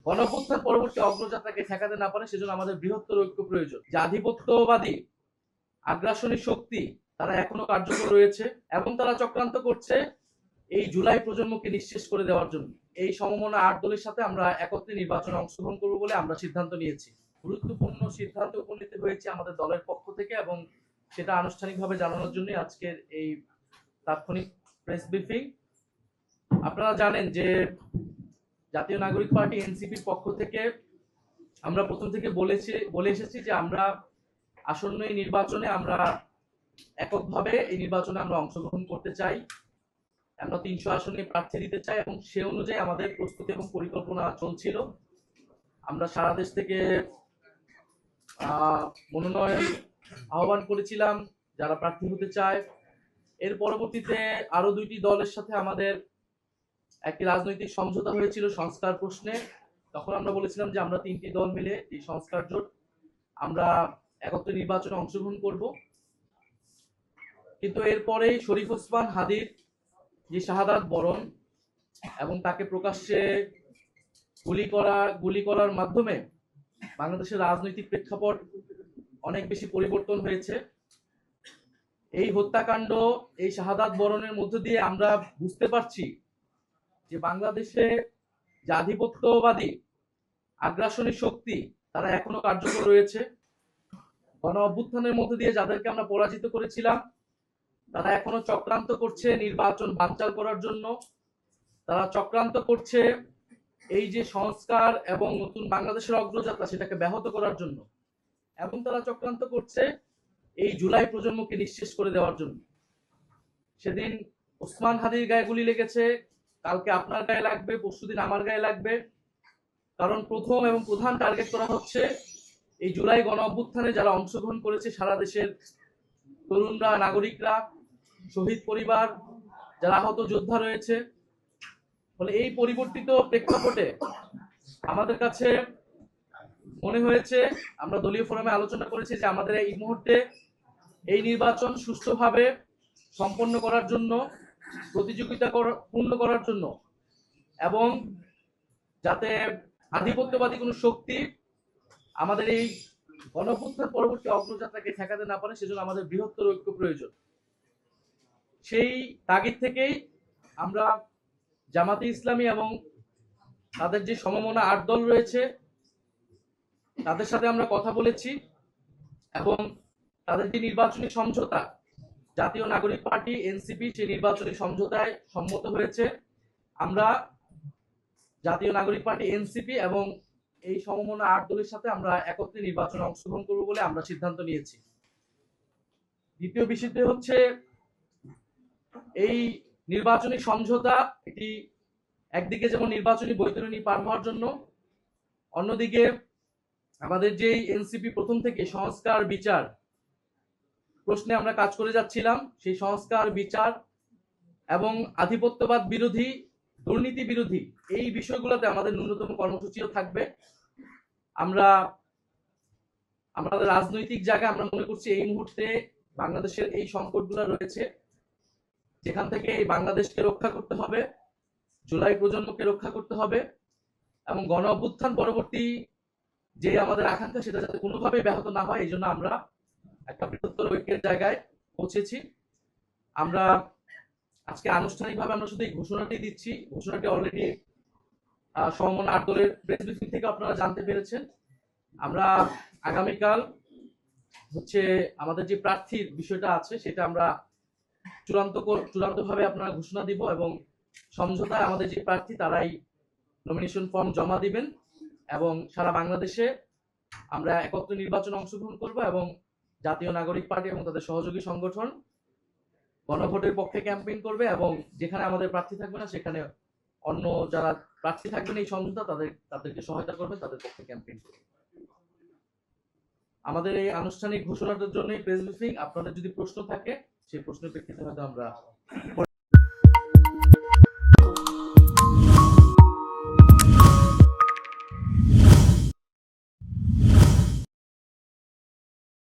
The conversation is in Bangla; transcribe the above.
গণঅভ্যুত্থান পরবর্তী অগ্রযাত্রাকে ঠেকাতে না পারে সেজন্য আমাদের বৃহত্তর ঐক্য প্রয়োজন। যে আধিপত্যবাদী আগ্রাসনী শক্তি তারা এখনো কার্যকর রয়েছে এবং তারা চক্রান্ত করছে এই জুলাই প্রজন্মকে নিঃশেষ করে দেওয়ার জন্য। এই সমমনা ৮ দলের সাথে আমরা একত্রে নির্বাচনে অংশগ্রহণ করব বলে আমরা সিদ্ধান্ত নিয়েছি। গুরুত্বপূর্ণ সিদ্ধান্ত উপনীত হয়েছে আমাদের দলের পক্ষ থেকে এবং সেটা আনুষ্ঠানিকভাবে জানানোর জন্য আজকের এই তাৎক্ষণিক প্রেস ব্রিফিং। আপনারা জানেন যে জাতীয় নাগরিক পার্টি এনসিপির পক্ষ থেকে আমরা প্রথম থেকে বলে এসেছি যে আমরা আসন্ন এই নির্বাচনে আমরা এককভাবে এই নির্বাচনে আমরা অংশগ্রহণ করতে চাই। আমরা ৩০০ আসনে প্রার্থী দিতে চাই এবং সে অনুযায়ী আমাদের প্রস্তুতি এবং পরিকল্পনা চলছিল। আমরা সারা দেশ থেকে মনোনয়ন আহ্বান করেছিলাম যারা প্রার্থী হতে চায়। এর পরবর্তীতে আরো ২টি দলের সাথে আমাদের একটি রাজনৈতিক সমঝোতা হয়েছিল সংস্কার প্রশ্নে। তখন আমরা বলেছিলাম যে আমরা ৩টি দল মিলে এই সংস্কার জোট আমরা একত্রে নির্বাচনে অংশগ্রহণ করব। কিন্তু এরপরেই শরীফ ওসমান হাদির যে শাহাদাত বরণ এবং তাকে প্রকাশ্যে গুলি করার মাধ্যমে বাংলাদেশের রাজনৈতিক প্রেক্ষাপট অনেক বেশি পরিবর্তন হয়েছে। এই হত্যাকাণ্ড, এই শাহাদাত বরণের মধ্য দিয়ে আমরা বুঝতে পারছি যে বাংলাদেশে যে আধিপত্যবাদী আগ্রাসনী শক্তি তারা এখনো কার্যকর রয়েছে। গণ অভ্যুত্থানের মধ্য দিয়ে যাদেরকে আমরা পরাজিত করেছিলাম তারা এখনো চক্রান্ত করছে নির্বাচন বানচাল করার জন্য। তারা চক্রান্ত করছে এই যে সংস্কার এবং নতুন বাংলাদেশের অগ্রযাত্রা সেটাকে ব্যাহত করার জন্য, এবং তারা চক্রান্ত করছে এই জুলাই প্রজন্মকে নিঃশেষ করে দেওয়ার জন্য। সেদিন ওসমান হাদির গায়ে গুলি লেগেছে, কালকে আপনার গায়ে লাগবে, পরশুদিন আমার গায়ে লাগবে। কারণ প্রথম এবং প্রধান টার্গেট করা হচ্ছে এই জুলাই গণ অভ্যুত্থানে যারা অংশগ্রহণ করেছে সারা দেশের তরুণরা, নাগরিকরা, শহীদ পরিবার, যারা আহত যোদ্ধা রয়েছে। ফলে এই পরিবর্তিত প্রেক্ষাপটে আমাদের কাছে মনে হয়েছে, আমরা দলীয় ফোরামে আলোচনা করেছি যে আমাদের এই মুহূর্তে এই নির্বাচন সুষ্ঠুভাবে সম্পন্ন করার জন্য, প্রতিযোগিতা পূর্ণ করার জন্য এবং যাতে আধিপত্যবাদী কোনো শক্তি আমাদের এই গণঅভ্যুত্থান পরবর্তী অগ্রযাত্রাকে ঠেকাতে না পারে সেজন্য আমাদের বৃহত্তর ঐক্য প্রয়োজন। সেই তাগিদ থেকেই আমরা জামাতে ইসলামী এবং তাদের যে সমমনা ৮ দল রয়েছে তাদের সাথে আমরা কথা বলেছি এবং তাদের যে নির্বাচনী সমঝোতা জাতীয় নাগরিক পার্টি এনসিপি সেই নির্বাচনী সমঝোতায় সম্মত হয়েছে। আমরা জাতীয় নাগরিক পার্টি এনসিপি এবং এই সমমনা ৮ দলের সাথে আমরা একত্রে নির্বাচনে অংশগ্রহণ করব বলে আমরা সিদ্ধান্ত নিয়েছি। দ্বিতীয় বিষয়টি হচ্ছে এই নির্বাচনী সমঝোতা এটি একদিকে যেমন নির্বাচনী বৈতরণী পার হওয়ার জন্য, অন্যদিকে আমাদের যে এনসিপি প্রথম থেকে সংস্কার বিচার প্রশ্নে আমরা কাজ করে যাচ্ছিলাম, সেই সংস্কার বিচার এবং আধিপত্যবাদ বিরোধী, দুর্নীতি বিরোধী এই বিষয়গুলোতে আমাদের ন্যূনতম কর্মসূচিও থাকবে। আমরা আমাদের রাজনৈতিক জায়গায় আমরা মনে করছি এই মুহূর্তে বাংলাদেশের এই সংকটগুলো রয়েছে, যেখান থেকে এই বাংলাদেশকে রক্ষা করতে হবে, জুলাই প্রজন্মকে রক্ষা করতে হবে এবং গণ অভ্যুত্থান পরবর্তী যে আমাদের আকাঙ্ক্ষা সেটা যাতে কোনোভাবেই ব্যাহত না হয়, এই জন্য আমরা একটা বৃহত্তর ঐক্যের জায়গায় পৌঁছেছি। আমরা আজকে আনুষ্ঠানিকভাবে আমরা শুধু এই ঘোষণাটি দিচ্ছি। ঘোষণাটি অলরেডি সমমনা ৮ দলের প্রেস ব্রিফিং থেকে আপনারা জানতে পেরেছেন। আমরা আগামীকাল হচ্ছে আমাদের যে প্রার্থীর বিষয়টা আছে সেটা আমরা চূড়ান্তভাবে আপনারা ঘোষণা দিব এবং সমঝোতায় আমাদের যে প্রার্থী তারাই নমিনেশন ফর্ম জমা দিবেন এবং সারা বাংলাদেশে আমরা একত্রে নির্বাচনে অংশগ্রহণ করব এবং জাতীয় নাগরিক পার্টি এবং তাদের সহযোগী সংগঠন গণভোটের পক্ষে ক্যাম্পেইন করবে এবং যেখানে আমাদের প্রার্থী থাকবে না সেখানে অন্য যারা প্রার্থী থাকবেন এই সমঝোতা তাদেরকে সহায়তা করবে, তাদের পক্ষে ক্যাম্পেইন করবে। আমাদের এই আনুষ্ঠানিক ঘোষণাটার জন্য প্রেস ব্রিফিং। আপনাদের যদি প্রশ্ন থাকে সেই প্রশ্নের প্রেক্ষিতে হয়তো আমরা